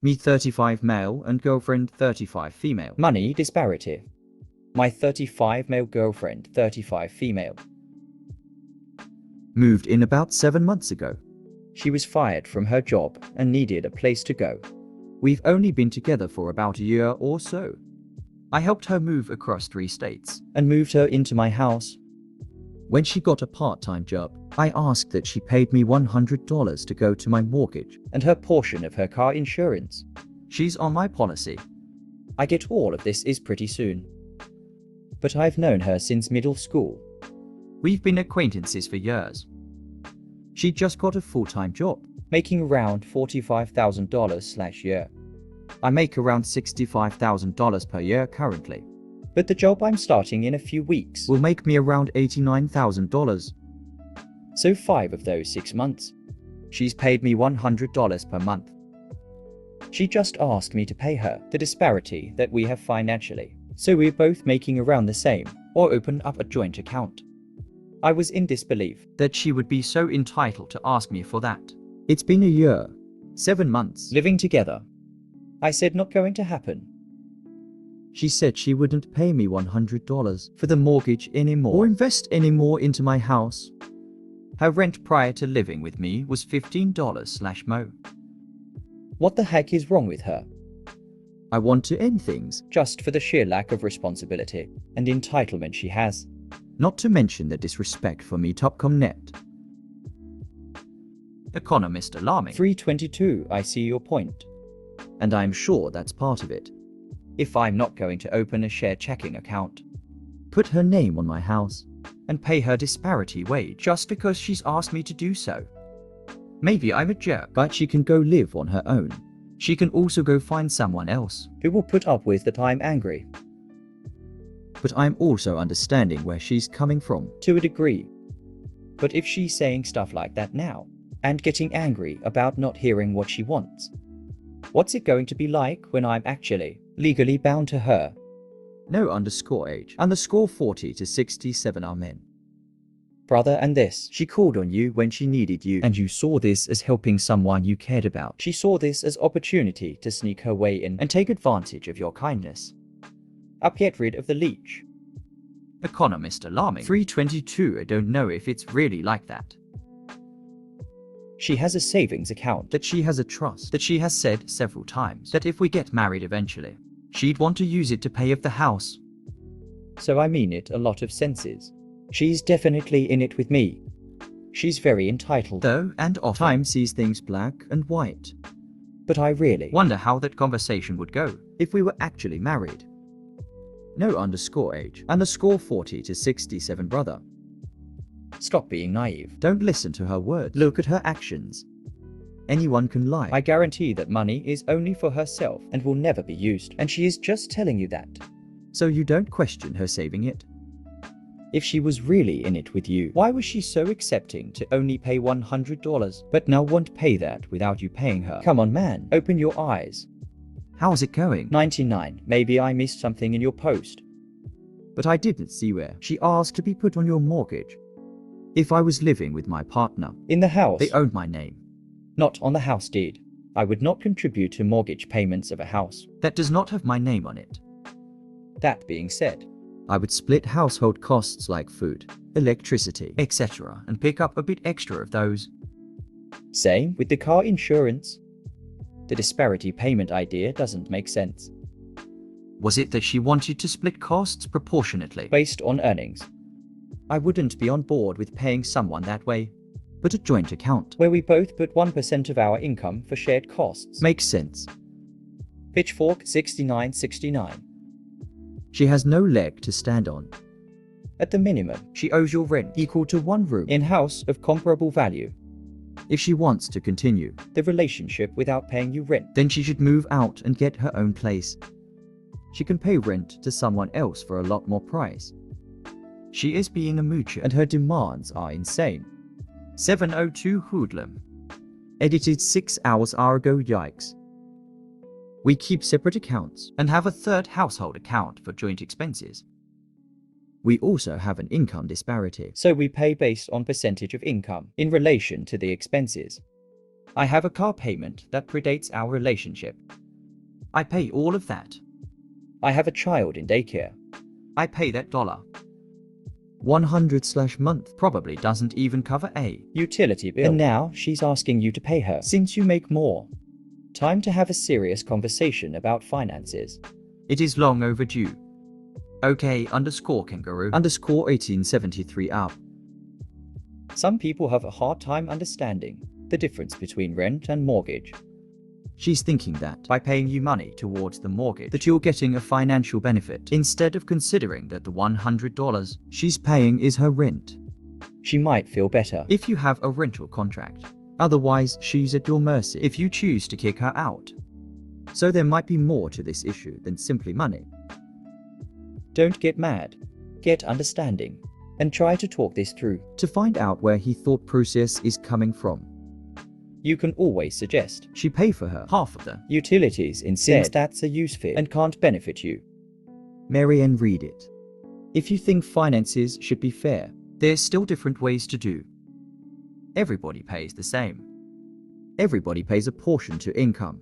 Me 35 male and girlfriend 35 female. Money disparity. My 35 male girlfriend, 35 female. Moved in about 7 months ago. She was fired from her job and needed a place to go. We've only been together for about a year or so. I helped her move across 3 states And moved her into my house. When she got a part-time job, I asked that she paid me $100 to go to my mortgage and her portion of her car insurance. She's on my policy. I get all of this is pretty soon. But I've known her since middle school. We've been acquaintances for years. She just got a full-time job, making around $45,000/year. I make around $65,000 per year currently. But the job I'm starting in a few weeks will make me around $89,000. So 5 of those 6 months. She's paid me $100 per month. She just asked me to pay her the disparity that we have financially. So we're both making around the same, or open up a joint account. I was in disbelief that she would be so entitled to ask me for that. It's been a year, 7 months, living together. I said not going to happen. She said she wouldn't pay me $100 for the mortgage anymore or invest any more into my house. Her rent prior to living with me was $15/mo. What the heck is wrong with her? I want to end things just for the sheer lack of responsibility and entitlement she has. Not to mention the disrespect for me Topcom.net. Economist alarming. 322, I see your point. And I'm sure that's part of it. If I'm not going to open a shared checking account, put her name on my house, and pay her disparity wage just because she's asked me to do so. Maybe I'm a jerk, but she can go live on her own. She can also go find someone else who will put up with that I'm angry. But I'm also understanding where she's coming from. To a degree. But if she's saying stuff like that now, and getting angry about not hearing what she wants, what's it going to be like when I'm actually legally bound to her? No _age. _40 to 67 are men. Brother, and this. She called on you when she needed you, and you saw this as helping someone you cared about. She saw this as opportunity to sneak her way in and take advantage of your kindness. Get rid of the leech. Economist alarming. 322, I don't know if it's really like that. She has a savings account. That she has a trust. That she has said several times that if we get married eventually, she'd want to use it to pay off the house. So I mean it a lot of senses. She's definitely in it with me. She's very entitled. Though, and often sees things black and white. But I really wonder how that conversation would go if we were actually married. No _age. _40 to 67 brother. Stop being naive. Don't listen to her words. Look at her actions. Anyone can lie. I guarantee that money is only for herself and will never be used. And she is just telling you that. So you don't question her saving it? If she was really in it with you, why was she so accepting to only pay $100, but now won't pay that without you paying her? Come on, man, open your eyes. How's it going? 99. Maybe I missed something in your post. But I didn't see where she asked to be put on your mortgage. If I was living with my partner in the house, they owned my name. Not on the house deed. I would not contribute to mortgage payments of a house that does not have my name on it. That being said, I would split household costs like food, electricity, etc. and pick up a bit extra of those. Same with the car insurance. The disparity payment idea doesn't make sense. Was it that she wanted to split costs proportionately based on earnings? I wouldn't be on board with paying someone that way. But a joint account where we both put 1% of our income for shared costs makes sense. Pitchfork 6969. She has no leg to stand on. At the minimum, she owes your rent equal to 1 room in house of comparable value. If she wants to continue the relationship without paying you rent, then she should move out and get her own place. She can pay rent to someone else for a lot more price. She is being a moocher and her demands are insane. 702 Hoodlum. Edited 6 hours ago. Yikes. We keep separate accounts and have a third household account for joint expenses. We also have an income disparity. So we pay based on percentage of income in relation to the expenses. I have a car payment that predates our relationship. I pay all of that. I have a child in daycare. I pay that dollar. 100/month probably doesn't even cover a utility bill. And now she's asking you to pay her since you make more. Time to have a serious conversation about finances. It is long overdue. OK_kangaroo_1873 up. Some people have a hard time understanding the difference between rent and mortgage. She's thinking that by paying you money towards the mortgage that you're getting a financial benefit, instead of considering that the $100 she's paying is her rent. She might feel better if you have a rental contract. Otherwise, she's at your mercy if you choose to kick her out. So there might be more to this issue than simply money. Don't get mad. Get understanding and try to talk this through to find out where his thought process is coming from. You can always suggest she pay for her half of the utilities instead, since that's a use fit and can't benefit you. Mary and read it. If you think finances should be fair, there's still different ways to do. Everybody pays the same. Everybody pays a portion to income.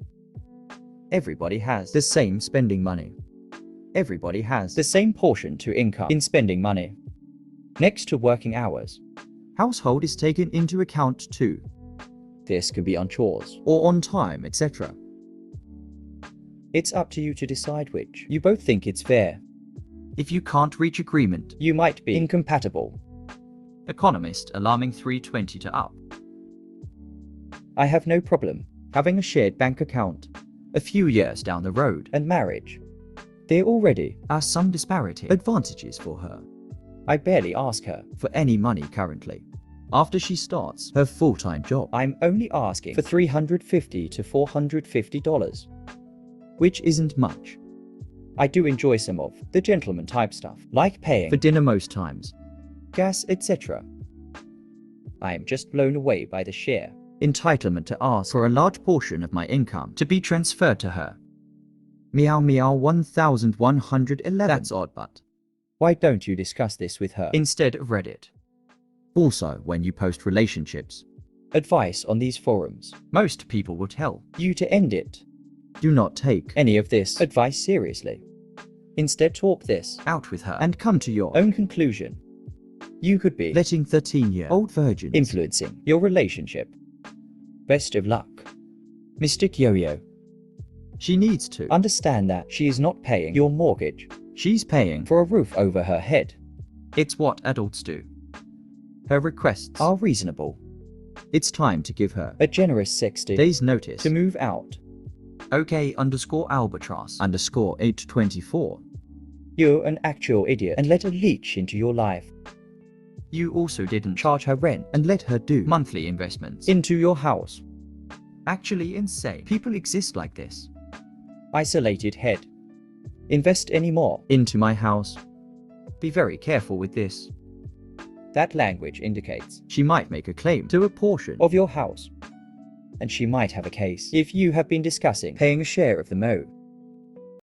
Everybody has the same spending money. Everybody has the same portion to income in spending money. Next to working hours, household is taken into account too. This could be on chores or on time, etc. It's up to you to decide which you both think it's fair. If you can't reach agreement, you might be incompatible. Economist alarming 320 to up. I have no problem having a shared bank account a few years down the road and marriage. There already are some disparity advantages for her. I barely ask her for any money currently. After she starts her full-time job, I'm only asking for $350 to $450, which isn't much. I do enjoy some of the gentleman type stuff, like paying for dinner most times, gas, etc. I am just blown away by the sheer entitlement to ask for a large portion of my income to be transferred to her. Meow meow 1111. That's odd, but why don't you discuss this with her instead of Reddit? Also, when you post relationships advice on these forums, most people will tell you to end it. Do not take any of this advice seriously. Instead, talk this out with her and come to your own conclusion. You could be letting 13-year-old virgins influencing your relationship. Best of luck, Mystic Yo-Yo. She needs to understand that she is not paying your mortgage. She's paying for a roof over her head. It's what adults do. Her requests are reasonable. It's time to give her a generous 60 days notice to move out. OK_albatross_824. You're an actual idiot and let her leech into your life. You also didn't charge her rent and let her do monthly investments into your house. Actually insane. People exist like this. Isolated head. Invest any more into my house. Be very careful with this. That language indicates she might make a claim to a portion of your house. And she might have a case if you have been discussing paying a share of the mo.